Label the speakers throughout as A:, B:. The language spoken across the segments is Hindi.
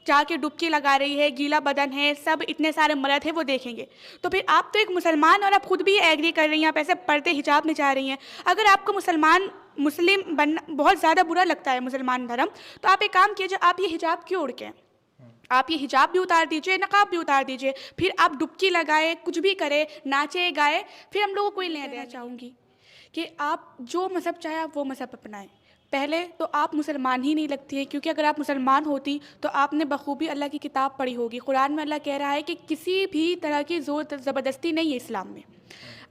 A: जाके डुबकी लगा रही है, गीला बदन है, सब इतने सारे मर्द हैं वो देखेंगे। तो फिर आप तो एक मुसलमान और आप खुद भी एग्री कर रही हैं, आप ऐसे पर्दे हिजाब में जा रही हैं। अगर आपको मुस्लिम बनना बहुत ज़्यादा बुरा लगता है, मुसलमान धर्म, तो आप एक काम कीजिए, आप ये हिजाब क्यों ओढ़ के, आप ये हिजाब भी उतार दीजिए, नकाब भी उतार दीजिए, फिर आप डुबकी लगाए, कुछ भी करे, नाचे गाए, फिर हम लोगों को कोई लेना देना चाहूँगी कि आप जो मज़हब चाहे आप वो मज़हब अपनाएं। पहले तो आप मुसलमान ही नहीं लगती है, क्योंकि अगर आप मुसलमान होती तो आपने बखूबी अल्लाह की किताब पढ़ी होगी। कुरान में अल्लाह कह रहा है कि किसी भी तरह की ज़ोर ज़बरदस्ती नहीं है इस्लाम में।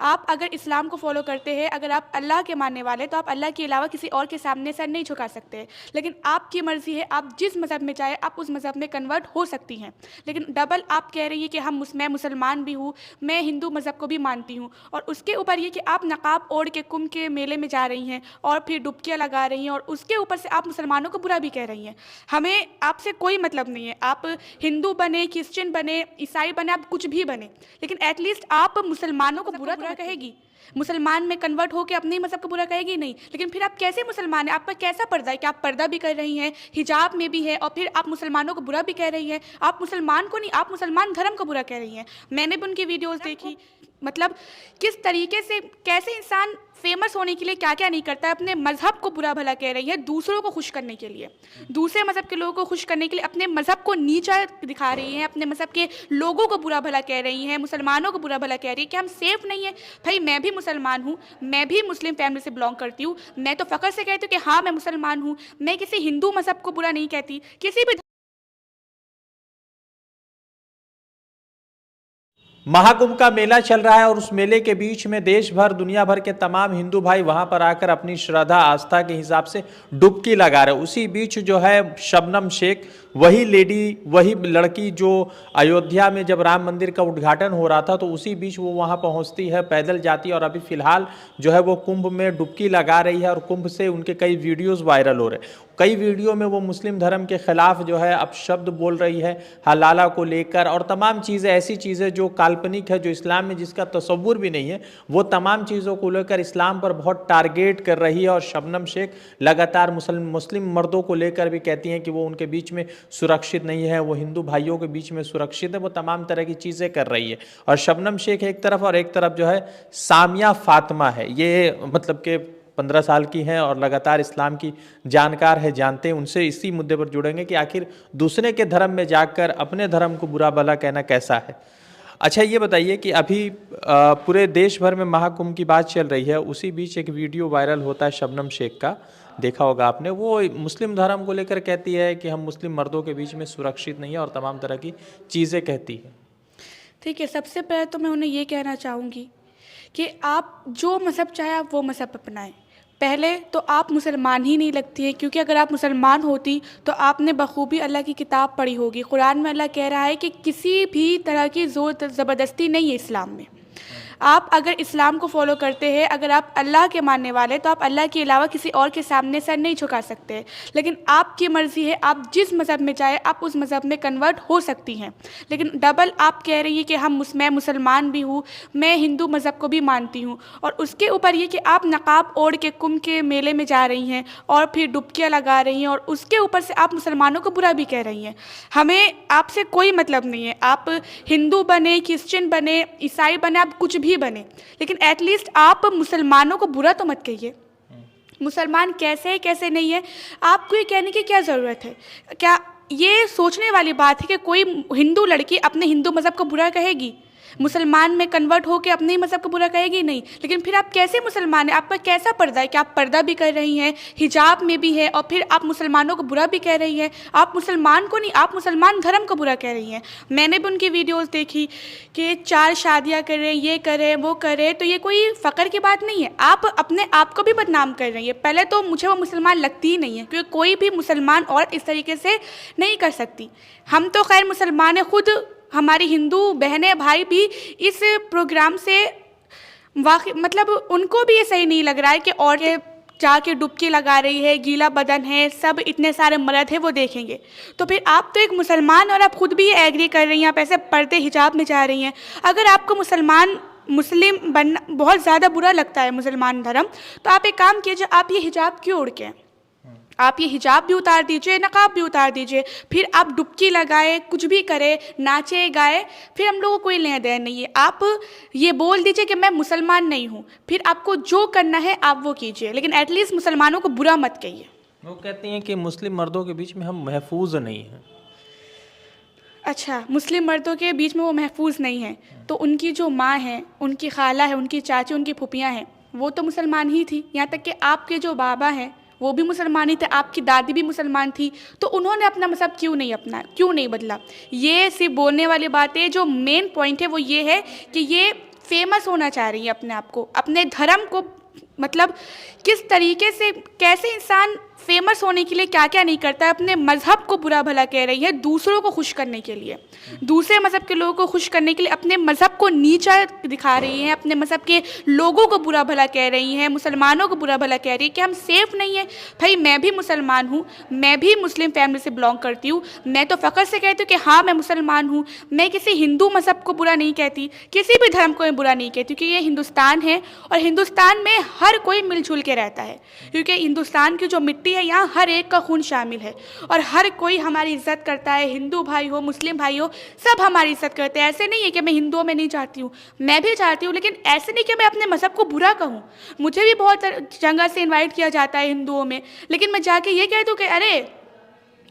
A: आप अगर इस्लाम को फॉलो करते हैं, अगर आप अल्लाह के मानने वाले, तो आप अल्लाह के अलावा किसी और के सामने सर नहीं झुका सकते। लेकिन आपकी मर्ज़ी है, आप जिस मज़हब में चाहे आप उस मज़हब में कन्वर्ट हो सकती हैं। लेकिन डबल आप कह रही है कि मैं मुसलमान भी हूँ, मैं हिंदू मज़हब को भी मानती हूँ, और उसके ऊपर ये कि आप नकाब ओढ़ के कुंभ के मेले में जा रही हैं और फिर डुबकियाँ लगा रही हैं, और उसके ऊपर से आप मुसलमानों को बुरा भी कह रही हैं। हमें आपसे कोई मतलब नहीं है, आप हिंदू बने, क्रिश्चियन बने, ईसाई बने, आप कुछ भी बने, लेकिन एटलीस्ट आप मुसलमानों को बुरा कहेगी। मुसलमान में कन्वर्ट होकर अपने ही मज़हब को बुरा कहेगी नहीं। लेकिन फिर आप कैसे मुसलमान हैं, आप पर कैसा पर्दा है कि आप पर्दा भी कर रही हैं, हिजाब में भी है, और फिर आप मुसलमानों को बुरा भी कह रही हैं। आप मुसलमान को नहीं, आप मुसलमान धर्म को बुरा कह रही हैं। मैंने भी उनकी वीडियोस देखी, मतलब किस तरीके से, कैसे इंसान फेमस होने के लिए क्या क्या नहीं करता है, अपने मज़हब को बुरा भला कह रही है दूसरों को खुश करने के लिए, दूसरे मज़हब के लोगों को खुश करने के लिए अपने मज़हब को नीचा दिखा रही हैं, अपने मज़हब के लोगों को बुरा भला कह रही हैं, मुसलमानों को बुरा भला कह रही है कि हम सेफ नहीं है। भाई मैं भी मुसलमान हूँ, मैं भी मुस्लिम फैमिली से बिलोंग करती हूँ, मैं तो फ़ख्र से कहती हूँ कि हाँ मैं मुसलमान हूँ। मैं किसी हिंदू मज़हब को बुरा नहीं कहती, किसी भी।
B: महाकुंभ का मेला चल रहा है और उस मेले के बीच में देश भर दुनिया भर के तमाम हिंदू भाई वहां पर आकर अपनी श्रद्धा आस्था के हिसाब से डुबकी लगा रहे हैं। उसी बीच जो है शबनम शेख, वही लेडी, वही लड़की जो अयोध्या में जब राम मंदिर का उद्घाटन हो रहा था तो उसी बीच वो वहां पहुंचती है, पैदल जाती है, और अभी फिलहाल जो है वो कुंभ में डुबकी लगा रही है और कुंभ से उनके कई वीडियोस वायरल हो रहे हैं। कई वीडियो में वो मुस्लिम धर्म के खिलाफ जो है अब शब्द बोल रही है, हलाला को लेकर, और तमाम चीज़ें, ऐसी चीज़ें जो काल्पनिक है, जो इस्लाम में जिसका तसव्वुर भी नहीं है, वो तमाम चीज़ों को लेकर इस्लाम पर बहुत टारगेट कर रही है। और शबनम शेख लगातार मुस्लिम मर्दों को लेकर भी कहती हैं कि वो उनके बीच में सुरक्षित नहीं है, वो हिंदू भाइयों के बीच में सुरक्षित है, वो तमाम तरह की चीज़ें कर रही है। और शबनम शेख एक तरफ, और एक तरफ जो है सामिया फातिमा है, ये मतलब कि 15 साल की हैं और लगातार इस्लाम की जानकार है, जानते हैं। उनसे इसी मुद्दे पर जुड़ेंगे कि आखिर दूसरे के धर्म में जाकर अपने धर्म को बुरा भला कहना कैसा है। अच्छा ये बताइए कि अभी पूरे देश भर में महाकुंभ की बात चल रही है, उसी बीच एक वीडियो वायरल होता है शबनम शेख का, देखा होगा आपने। वो मुस्लिम धर्म को लेकर कहती है कि हम मुस्लिम मर्दों के बीच में सुरक्षित नहीं है और तमाम तरह की चीज़ें कहती है।
A: ठीक है, सबसे पहले तो मैं उन्हें ये कहना चाहूँगी कि आप जो मज़हब चाहे आप वो मज़हब अपनाएं। पहले तो आप मुसलमान ही नहीं लगती है, क्योंकि अगर आप मुसलमान होती तो आपने बखूबी अल्लाह की किताब पढ़ी होगी। कुरान में अल्लाह कह रहा है कि किसी भी तरह की ज़ोर ज़बरदस्ती नहीं है इस्लाम में। आप अगर इस्लाम को फॉलो करते हैं, अगर आप अल्लाह के मानने वाले, तो आप अल्लाह के अलावा किसी और के सामने सर नहीं झुका सकते। लेकिन आपकी मर्ज़ी है, आप जिस मज़हब में चाहे आप उस मज़हब में कन्वर्ट हो सकती हैं। लेकिन डबल आप कह रही है कि मैं मुसलमान भी हूँ, मैं हिंदू मज़हब को भी मानती हूँ, और उसके ऊपर ये कि आप नकाब ओढ़ के कुंभ के मेले में जा रही हैं और फिर डुबकियाँ लगा रही हैं, और उसके ऊपर से आप मुसलमानों को बुरा भी कह रही हैं। हमें आपसे कोई मतलब नहीं है, आप हिंदू बने, क्रिश्चियन बने, ईसाई बने, आप कुछ भी बने, लेकिन एटलीस्ट आप मुसलमानों को बुरा तो मत कहिए। मुसलमान कैसे है कैसे नहीं है, आपको ये कहने की क्या ज़रूरत है? क्या ये सोचने वाली बात है कि कोई हिंदू लड़की अपने हिंदू मज़हब को बुरा कहेगी, मुसलमान में कन्वर्ट होकर अपने ही मज़हब को बुरा कहेगी नहीं? लेकिन फिर आप कैसे मुसलमान हैं, आप पर कैसा पर्दा है कि आप पर्दा भी कर रही हैं, हिजाब में भी है, और फिर आप मुसलमानों को बुरा भी कह रही हैं? आप मुसलमान को नहीं, आप मुसलमान धर्म को बुरा कह रही हैं। मैंने भी उनकी वीडियोस देखी कि 4 शादियाँ कर रहे हैं, ये कर रहे हैं, वो कर रहे हैं, तो ये कोई फ़ख्र की बात नहीं है। आप अपने आप को भी बदनाम कर रही है। पहले तो मुझे वो मुसलमान लगती ही नहीं है, क्योंकि कोई भी मुसलमान औरत इस तरीके से नहीं कर सकती। हम तो खैर मुसलमान हैं, खुद हमारी हिंदू बहनें भाई भी इस प्रोग्राम से मतलब उनको भी ये सही नहीं लग रहा है कि और जाके डुबकी लगा रही है, गीला बदन है, सब इतने सारे मर्द हैं वो देखेंगे। तो फिर आप तो एक मुसलमान और आप खुद भी ये एग्री कर रही हैं, आप ऐसे पर्दे हिजाब में जा रही हैं। अगर आपको मुस्लिम बनना बहुत ज़्यादा बुरा लगता है, मुसलमान धर्म, तो आप एक काम कीजिए, आप ये हिजाब क्यों ओढ़ के, आप ये हिजाब भी उतार दीजिए, नकाब भी उतार दीजिए, फिर आप डुबकी लगाए, कुछ भी करे, नाचे गाए, फिर हम लोगों को कोई लेना देना नहीं है। आप ये बोल दीजिए कि मैं मुसलमान नहीं हूँ, फिर आपको जो करना है आप वो कीजिए, लेकिन एटलीस्ट मुसलमानों को बुरा मत कहिए।
B: वो कहती हैं कि मुस्लिम मर्दों के बीच में हम महफूज नहीं हैं।
A: अच्छा, मुस्लिम मर्दों के बीच में वो महफूज नहीं है, तो उनकी जो माँ है, उनकी खाला है, उनकी चाची, उनकी फुफियाँ हैं, वो तो मुसलमान ही थी। यहाँ तक कि आपके जो बाबा हैं वो भी मुसलमान ही थे, आपकी दादी भी मुसलमान थी, तो उन्होंने अपना मज़हब क्यों नहीं अपना, क्यों नहीं बदला? ये सिर्फ बोलने वाली बात है। जो मेन पॉइंट है वो ये है कि ये फेमस होना चाह रही है अपने आप को, अपने धर्म को, मतलब किस तरीके से, कैसे इंसान फेमस होने के लिए क्या क्या नहीं करता है, अपने मज़हब को बुरा भला कह रही है दूसरों को खुश करने के लिए, दूसरे मज़हब के लोगों को खुश करने के लिए अपने मज़हब को नीचा दिखा रही हैं, अपने मज़हब के लोगों को बुरा भला कह रही हैं, मुसलमानों को बुरा भला कह रही है कि हम सेफ़ नहीं हैं। भाई मैं भी मुसलमान हूँ, मैं भी मुस्लिम फैमिली से बिलोंग करती हूँ, मैं तो फ़ख्र से कहती हूँ कि हाँ मैं मुसलमान हूँ। मैं किसी हिंदू मज़हब को बुरा नहीं कहती, किसी भी धर्म को मैं बुरा नहीं कहती, क्योंकि ये हिंदुस्तान है और हिंदुस्तान में हर कोई मिलजुल के रहता है, क्योंकि हिंदुस्तान की जो मिट्टी है यहाँ हर एक का खून शामिल है और हर कोई हमारी इज्जत करता है। हिंदू भाई हो, मुस्लिम भाई हो, सब हमारी इज्जत करते हैं। ऐसे नहीं है कि मैं हिंदुओं में नहीं चाहती हूँ, मैं भी चाहती हूँ, लेकिन ऐसे नहीं कि मैं अपने मज़हब को बुरा कहूँ। मुझे भी बहुत जगह से इनवाइट किया जाता है हिंदुओं में, लेकिन मैं जाके ये कह दूँ कि अरे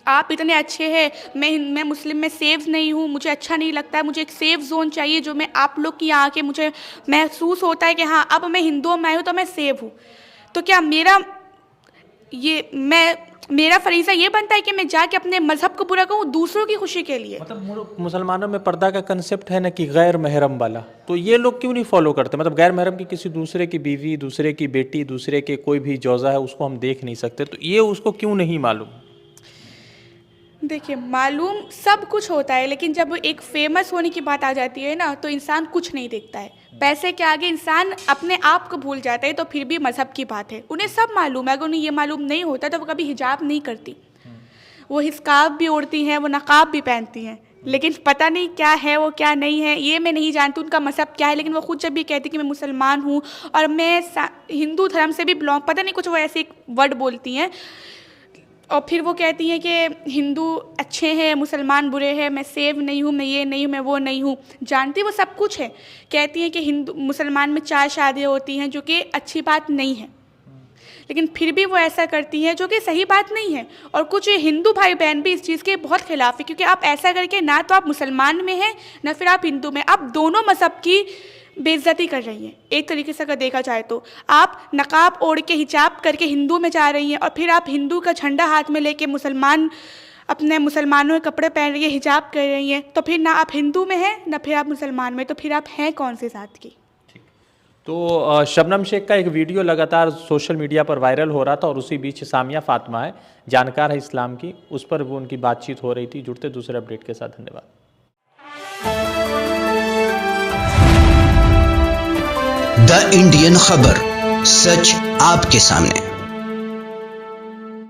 A: आप इतने अच्छे हैं, मैं मुस्लिम में सेफ नहीं हूँ, मुझे अच्छा नहीं लगता है, मुझे एक सेफ़ जोन चाहिए जो मैं आप लोग की यहाँ आके मुझे महसूस होता है कि हाँ अब मैं हिंदुओं में आई हूँ तो मैं सेफ हूँ। तो क्या मेरा फरीज़ा ये बनता है कि मैं जाके अपने मज़हब को बुरा कहूँ दूसरों की खुशी के लिए?
B: मतलब मुसलमानों में पर्दा का कंसेप्ट है ना कि गैर महरम वाला, तो ये लोग क्यों नहीं फॉलो करते? मतलब गैर महरम की किसी दूसरे की बीवी, दूसरे की बेटी, दूसरे के कोई भी जोज़ा है उसको हम देख नहीं सकते, तो ये उसको क्यों नहीं मालूम?
A: देखिए, मालूम सब कुछ होता है, लेकिन जब एक फेमस होने की बात आ जाती है ना तो इंसान कुछ नहीं देखता है। पैसे के आगे इंसान अपने आप को भूल जाता है। तो फिर भी मज़हब की बात है, उन्हें सब मालूम है। अगर उन्हें ये मालूम नहीं होता तो वो कभी हिजाब नहीं करती, वो हिस्काब भी ओढ़ती हैं, वो नकाब भी पहनती हैं, लेकिन पता नहीं क्या है वो क्या नहीं है, ये मैं नहीं जानती उनका मज़हब क्या है। लेकिन वो खुद जब भी कहती कि मैं मुसलमान हूँ और मैं हिंदू धर्म से भी बिलोंग, पता नहीं कुछ वो ऐसे एक वर्ड बोलती हैं, और फिर वो कहती हैं कि हिंदू अच्छे हैं, मुसलमान बुरे हैं, मैं सेव नहीं हूँ, मैं ये नहीं हूँ, मैं वो नहीं हूँ। जानती वो सब कुछ है। कहती हैं कि हिंदू मुसलमान में 4 शादियाँ होती हैं, जो कि अच्छी बात नहीं है, लेकिन फिर भी वो ऐसा करती हैं जो कि सही बात नहीं है। और कुछ हिंदू भाई बहन भी इस चीज़ के बहुत खिलाफ है, क्योंकि आप ऐसा करके ना तो आप मुसलमान में हैं ना फिर आप हिंदू में, आप दोनों मज़हब की बेइज्जती कर रही हैं। एक तरीके से अगर देखा जाए तो आप नकाब ओढ़ के हिजाब करके हिंदू में जा रही हैं और फिर आप हिंदू का झंडा हाथ में लेके अपने मुसलमानों के कपड़े पहन रही है, हिजाब कर रही हैं, तो फिर ना आप हिंदू में हैं ना फिर आप मुसलमान में, तो फिर आप हैं कौन से साथ की?
B: तो शबनम शेख का एक वीडियो लगातार सोशल मीडिया पर वायरल हो रहा था और उसी बीच सामिया फातिमा है, जानकार है इस्लाम की, उस पर वो उनकी बातचीत हो रही थी। जुड़ते दूसरे अपडेट के साथ, धन्यवाद।
C: द इंडियन खबर, सच आपके सामने।